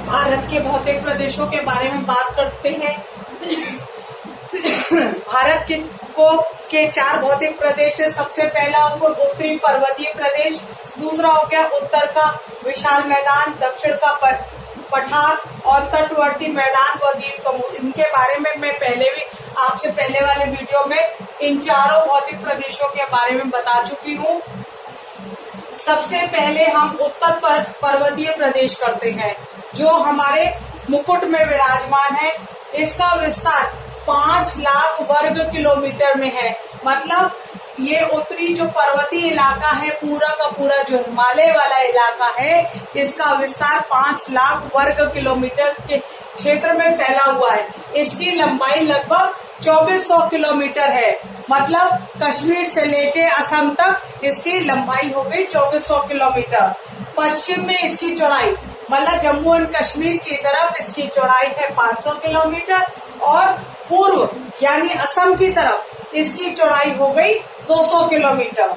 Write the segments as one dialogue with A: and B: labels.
A: भारत के भौतिक प्रदेशों के बारे में बात करते हैं। भारत के 4 भौतिक प्रदेश है। सबसे पहला उनको उत्तरी पर्वतीय प्रदेश, दूसरा हो गया उत्तर का विशाल मैदान, दक्षिण का पठार और तटवर्ती मैदान व द्वीप समूह। इनके बारे में मैं पहले भी आपसे पहले वाले वीडियो में इन चारों भौतिक प्रदेशों के बारे में बता चुकी हूँ। सबसे पहले हम उत्तर पर्वतीय प्रदेश करते हैं जो हमारे मुकुट में विराजमान है। इसका विस्तार 5 लाख वर्ग किलोमीटर में है। मतलब ये उत्तरी जो पर्वतीय इलाका है, पूरा का पूरा जो हिमालय वाला इलाका है, इसका विस्तार 5 लाख वर्ग किलोमीटर के क्षेत्र में फैला हुआ है। इसकी लंबाई लगभग 2400 किलोमीटर है। मतलब कश्मीर से लेके असम तक इसकी लंबाई हो गई 2400 किलोमीटर। पश्चिम में इसकी चौड़ाई, मतलब जम्मू एंड कश्मीर की तरफ इसकी चौड़ाई है 500 किलोमीटर और पूर्व यानी असम की तरफ इसकी चौड़ाई हो गई 200 किलोमीटर।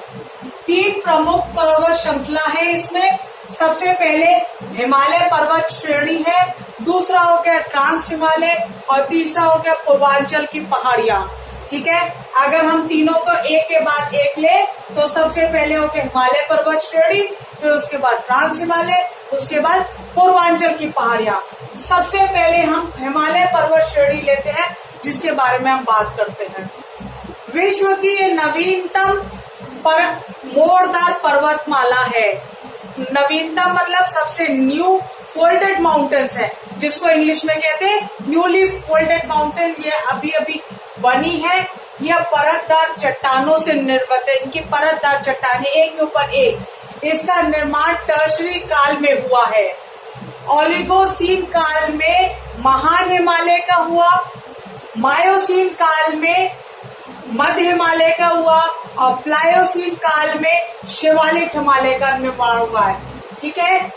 A: 3 प्रमुख पर्वत श्रृंखला है इसमें। सबसे पहले हिमालय पर्वत श्रेणी है, दूसरा हो गया ट्रांस हिमालय और तीसरा हो गया पूर्वांचल की पहाड़ियां। ठीक है, अगर हम तीनों को एक के बाद एक ले तो सबसे पहले हो गया हिमालय पर्वत श्रेणी, फिर उसके बाद ट्रांस हिमालय, उसके बाद पूर्वांचल की पहाड़ियां। सबसे पहले हम हिमालय पर्वत श्रेणी लेते हैं जिसके बारे में हम बात करते हैं। विश्व की ये नवीनतम मोड़दार पर्वतमाला है। नवीनतम मतलब सबसे न्यू फोल्डेड माउंटेन्स है, जिसको इंग्लिश में कहते हैं न्यूली फोल्डेड माउंटेन। ये अभी अभी बनी है। यह परतदार चट्टानों से निर्मित है। इनकी परतदार चट्टानें एक के ऊपर एक। इसका निर्माण टर्शरी काल में हुआ है। ओलिगोसीन काल में महान हिमालय का हुआ, मायोसीन काल में मध्य हिमालय का हुआ और प्लायोसीन काल में शिवालिक हिमालय का निर्माण हुआ है। ठीक है,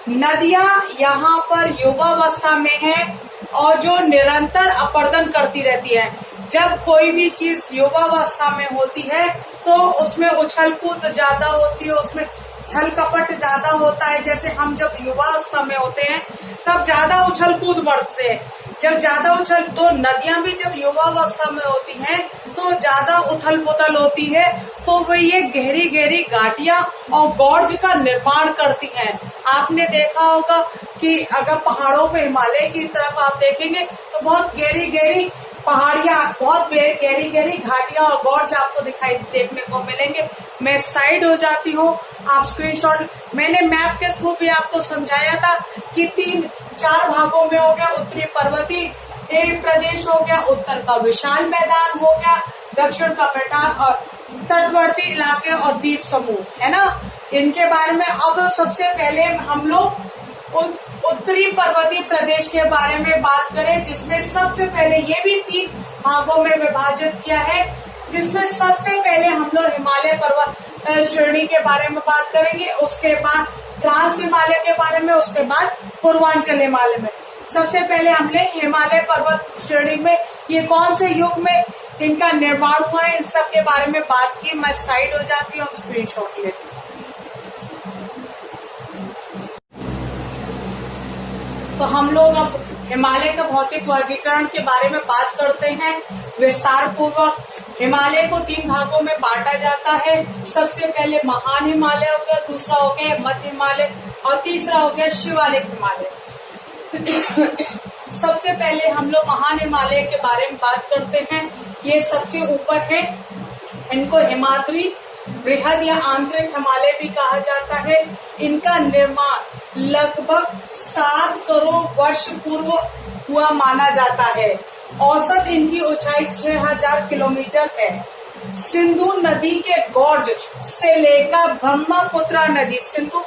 A: नदियां यहाँ पर युवावस्था में है और जो निरंतर अपर्दन करती रहती है। जब कोई भी चीज युवावस्था में होती है तो उसमें उछल कूद ज्यादा होती है, उसमें छल कपट ज्यादा होता है। जैसे हम जब युवावस्था में होते हैं तब ज्यादा उछल कूद बढ़ते हैं। जब ज्यादा उछल, तो नदियां भी जब युवावस्था में होती हैं तो ज्यादा उथल पुथल होती है, तो वो ये गहरी गहरी घाटियां और गॉर्ज का निर्माण करती हैं। आपने देखा होगा कि अगर पहाड़ों पे हिमालय की तरफ आप देखेंगे तो बहुत गहरी गहरी पहाड़ियां, बहुत गहरी गहरी घाटियां और गॉर्ज आपको देखने को मिलेंगे। मैं साइड हो जाती हूँ, आप स्क्रीनशॉट, मैंने मैप के थ्रू भी आपको समझाया था कि 3-4 भागों में हो गया उत्तरी पर्वतीय प्रदेश, हो गया उत्तर का विशाल मैदान, हो गया दक्षिण का पठार और तटवर्ती इलाके और द्वीप समूह, है ना। इनके बारे में अब सबसे पहले हम लोग उत्तरी पर्वतीय प्रदेश के बारे में बात करें, जिसमें सबसे पहले ये भी 3 भागों में विभाजित किया है। जिसमें सबसे पहले हम लोग हिमालय पर्वत श्रेणी के बारे में बात करेंगे, उसके बाद ट्रांस हिमालय के बारे में, उसके बाद पूर्वांचल हिमालय में। सबसे पहले हमने हिमालय पर्वत श्रेणी में ये कौन से युग में इनका निर्माण हुआ है, इन सब के बारे में बात की। मैं साइड हो जाती हूँ, स्क्रीनशॉट लेती हूँ। तो हम लोग अब हिमालय का भौतिक वर्गीकरण के बारे में बात करते हैं विस्तार पूर्वक। हिमालय को 3 भागों में बांटा जाता है। सबसे पहले महान हिमालय हो गया, दूसरा हो गया मध्य हिमालय और तीसरा हो गया शिवालिक हिमालय। सबसे पहले हम लोग महान हिमालय के बारे में बात करते हैं। ये सबसे ऊपर है। इनको हिमाद्री, बृहद या आंतरिक हिमालय भी कहा जाता है। इनका निर्माण लगभग 7 करोड़ वर्ष पूर्व हुआ माना जाता है। औसत इनकी ऊंचाई 6000 किलोमीटर है। सिंधु नदी के गॉर्ज से लेकर ब्रह्मपुत्र नदी, सिंधु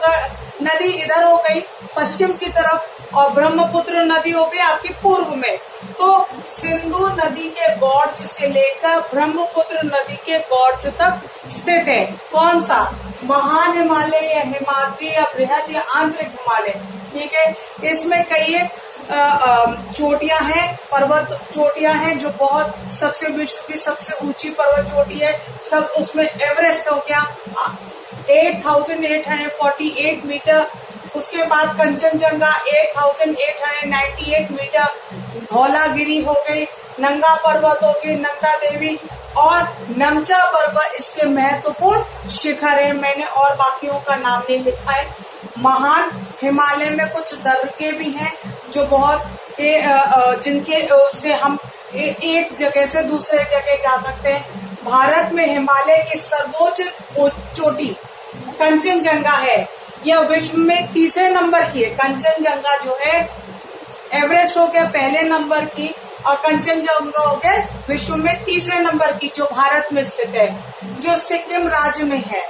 A: नदी इधर हो गई पश्चिम की तरफ और ब्रह्मपुत्र नदी हो गई आपकी पूर्व में। तो सिंधु नदी के गॉर्ज से लेकर ब्रह्मपुत्र नदी के गॉर्ज तक स्थित है। कौन सा? महान हिमालय या हिमाद्री या बृहद या आंतरिक हिमालय। ठीक है, इसमें कई चोटियां हैं, पर्वत चोटियां हैं जो बहुत सबसे विश्व की सबसे ऊंची पर्वत चोटी है। सब उसमें एवरेस्ट हो गया 8848 मीटर उसके बाद कंचनजंगा 8898 मीटर, धौलागिरी हो गई, नंगा पर्वत हो गई, नंदा देवी और नमचा पर्वत इसके महत्वपूर्ण शिखर है। मैंने और बाकियों का नाम नहीं लिखा है। महान हिमालय में कुछ दर्रे भी हैं जो बहुत जिनके से हम एक जगह से दूसरे जगह जा सकते हैं। भारत में हिमालय की सर्वोच्च चोटी कंचनजंगा है। यह विश्व में तीसरे नंबर की है। कंचनजंगा जो है एवरेस्ट हो गया पहले नंबर की और कंचनजंगा हो गया विश्व में तीसरे नंबर की, जो भारत में स्थित है, जो सिक्किम राज्य में है।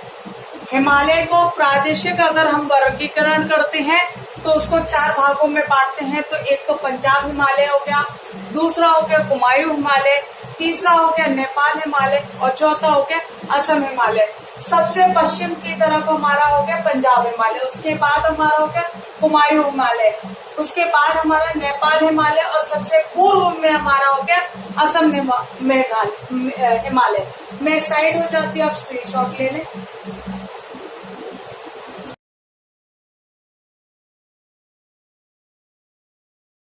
A: हिमालय को प्रादेशिक अगर हम वर्गीकरण करते हैं तो उसको 4 भागों में बांटते हैं। तो एक तो पंजाब हिमालय हो गया, दूसरा हो गया कुमायूं हिमालय, तीसरा हो गया नेपाल हिमालय और चौथा हो गया असम हिमालय। सबसे पश्चिम की तरफ हमारा हो गया पंजाब हिमालय, उसके बाद हमारा हो गया कुमायूं हिमालय, उसके बाद हमारा नेपाल हिमालय और सबसे पूर्व में हमारा हो गया असम हिमालय। मैं साइड हो जाती हूँ, आप स्क्रीनशॉट ले लें।